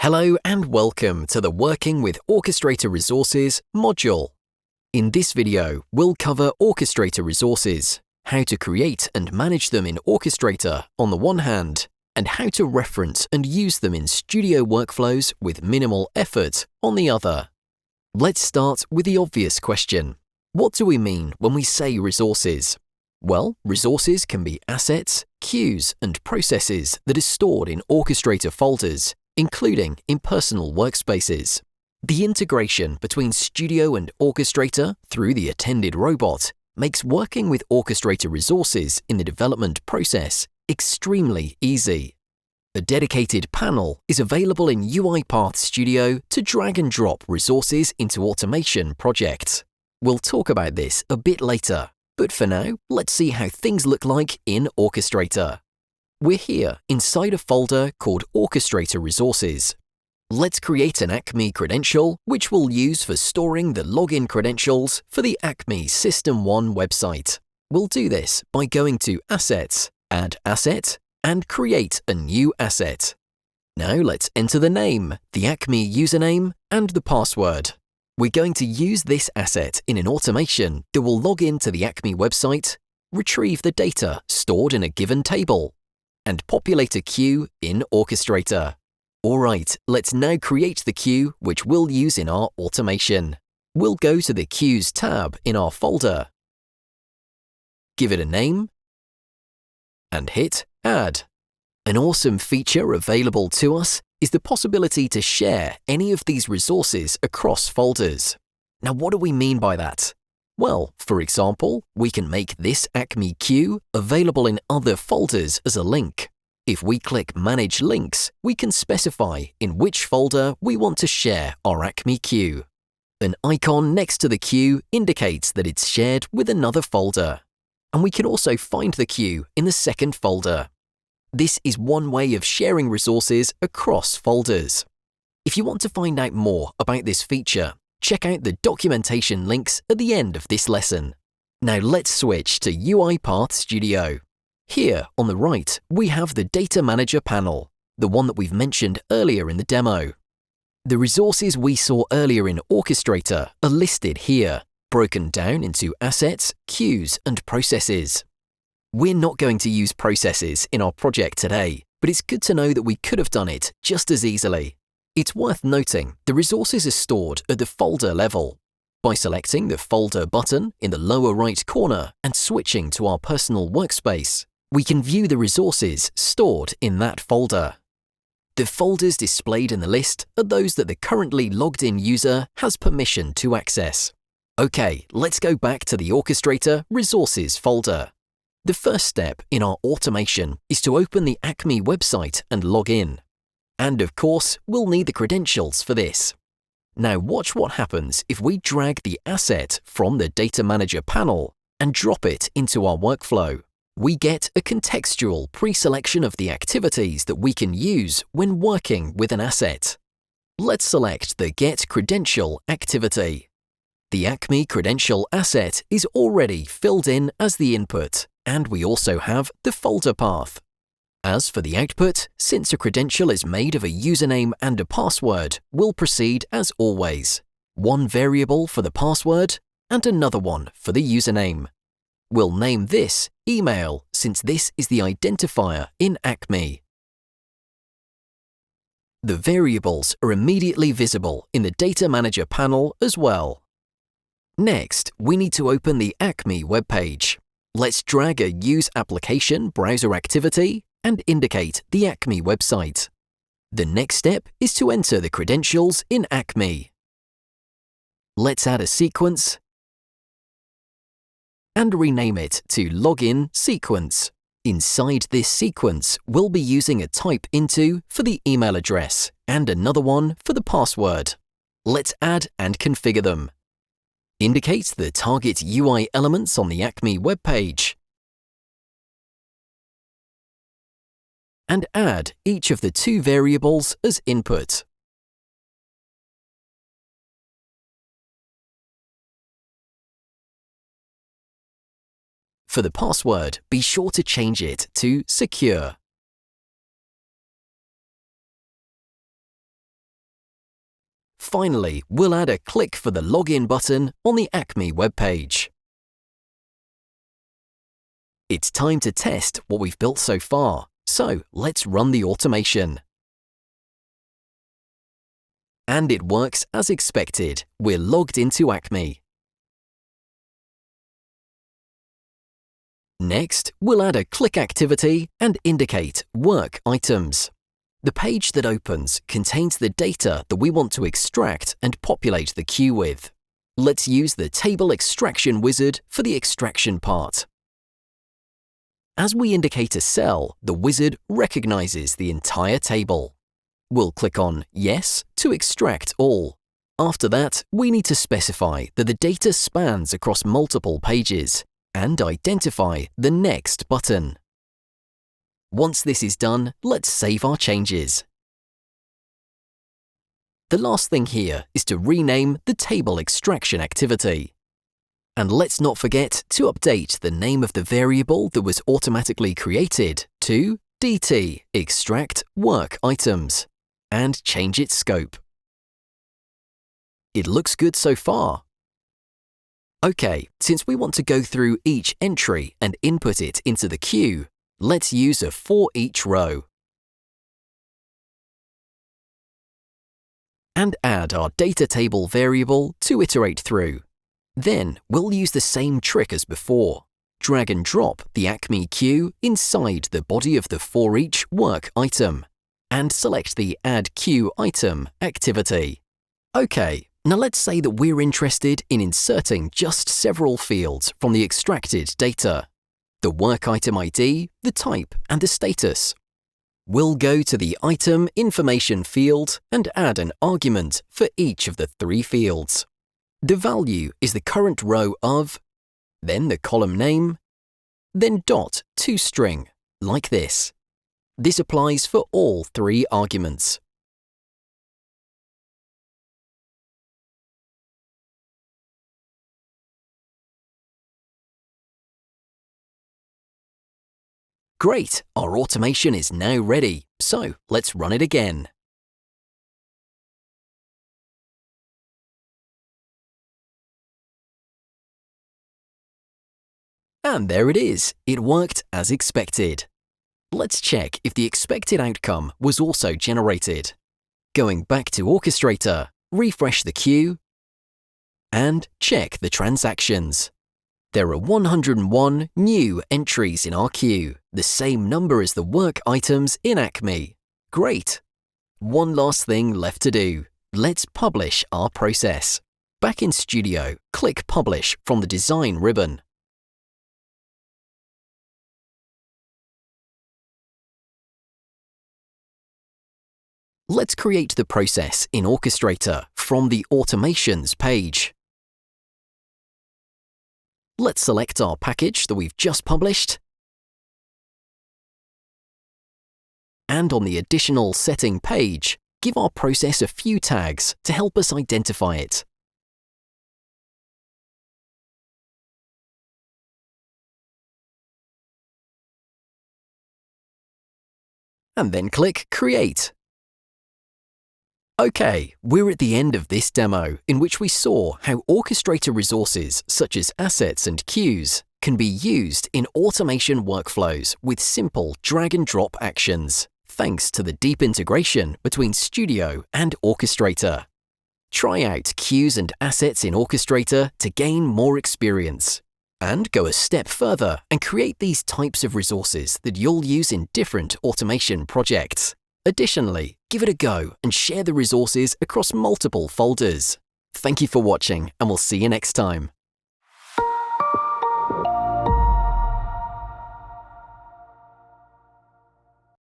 Hello and welcome to the Working with Orchestrator Resources module. In this video, we'll cover Orchestrator Resources, how to create and manage them in Orchestrator on the one hand, and how to reference and use them in Studio workflows with minimal effort on the other. Let's start with the obvious question. What do we mean when we say resources? Well, resources can be assets, queues, and processes that are stored in Orchestrator folders, including in personal workspaces. The integration between Studio and Orchestrator through the attended robot makes working with Orchestrator resources in the development process extremely easy. A dedicated panel is available in UiPath Studio to drag and drop resources into automation projects. We'll talk about this a bit later, but for now, let's see how things look like in Orchestrator. We're here inside a folder called Orchestrator Resources. Let's create an Acme credential, which we'll use for storing the login credentials for the Acme System 1 website. We'll do this by going to Assets, Add Asset, and create a new asset. Now let's enter the name, the Acme username, and the password. We're going to use this asset in an automation that will log into the Acme website, retrieve the data stored in a given table, and populate a queue in Orchestrator. Alright, let's now create the queue which we'll use in our automation. We'll go to the Queues tab in our folder, give it a name, and hit Add. An awesome feature available to us is the possibility to share any of these resources across folders. Now, what do we mean by that? Well, for example, we can make this Acme queue available in other folders as a link. If we click Manage Links, we can specify in which folder we want to share our Acme queue. An icon next to the queue indicates that it's shared with another folder. And we can also find the queue in the second folder. This is one way of sharing resources across folders. If you want to find out more about this feature, check out the documentation links at the end of this lesson. Now let's switch to UiPath Studio. Here on the right, we have the Data Manager panel, the one that we've mentioned earlier in the demo. The resources we saw earlier in Orchestrator are listed here, broken down into assets, queues, and processes. We're not going to use processes in our project today, but it's good to know that we could have done it just as easily. It's worth noting the resources are stored at the folder level. By selecting the Folder button in the lower right corner and switching to our personal workspace, we can view the resources stored in that folder. The folders displayed in the list are those that the currently logged-in user has permission to access. Okay, let's go back to the Orchestrator Resources folder. The first step in our automation is to open the Acme website and log in. And of course, we'll need the credentials for this. Now watch what happens if we drag the asset from the Data Manager panel and drop it into our workflow. We get a contextual pre-selection of the activities that we can use when working with an asset. Let's select the Get Credential activity. The Acme credential asset is already filled in as the input, and we also have the folder path. As for the output, since a credential is made of a username and a password, we'll proceed as always. One variable for the password and another one for the username. We'll name this email since this is the identifier in Acme. The variables are immediately visible in the Data Manager panel as well. Next, we need to open the Acme webpage. Let's drag a Use Application browser activity and indicate the Acme website. The next step is to enter the credentials in Acme. Let's add a sequence and rename it to Login Sequence. Inside this sequence, we'll be using a type into for the email address and another one for the password. Let's add and configure them. Indicate the target UI elements on the Acme webpage, and add each of the two variables as input. For the password, be sure to change it to secure. Finally, we'll add a click for the login button on the Acme webpage. It's time to test what we've built so far, so let's run the automation. And it works as expected. We're logged into Acme. Next, we'll add a click activity and indicate work items. The page that opens contains the data that we want to extract and populate the queue with. Let's use the table extraction wizard for the extraction part. As we indicate a cell, the wizard recognizes the entire table. We'll click on Yes to extract all. After that, we need to specify that the data spans across multiple pages and identify the Next button. Once this is done, let's save our changes. The last thing here is to rename the table extraction activity. And let's not forget to update the name of the variable that was automatically created to DT extract work items and change its scope. It looks good so far. Okay, since we want to go through each entry and input it into the queue, let's use a for each row. And add our data table variable to iterate through. Then we'll use the same trick as before. Drag and drop the Acme queue inside the body of the for each work item and select the Add Queue Item activity. Okay, now let's say that we're interested in inserting just several fields from the extracted data: the work item ID, the type, and the status. We'll go to the Item Information field and add an argument for each of the 3 fields. The value is the current row of, then the column name, then dot toString, like this. This applies for all 3 arguments. Great, our automation is now ready, so let's run it again. And there it is, it worked as expected. Let's check if the expected outcome was also generated. Going back to Orchestrator, refresh the queue, and check the transactions. There are 101 new entries in our queue, the same number as the work items in Acme. Great! One last thing left to do. Let's publish our process. Back in Studio, click Publish from the Design ribbon. Let's create the process in Orchestrator from the Automations page. Let's select our package that we've just published. And on the Additional Setting page, give our process a few tags to help us identify it. And then click Create. Okay, we're at the end of this demo in which we saw how Orchestrator resources such as assets and queues can be used in automation workflows with simple drag and drop actions, thanks to the deep integration between Studio and Orchestrator. Try out queues and assets in Orchestrator to gain more experience. And go a step further and create these types of resources that you'll use in different automation projects. Additionally, give it a go and share the resources across multiple folders. Thank you for watching, and we'll see you next time.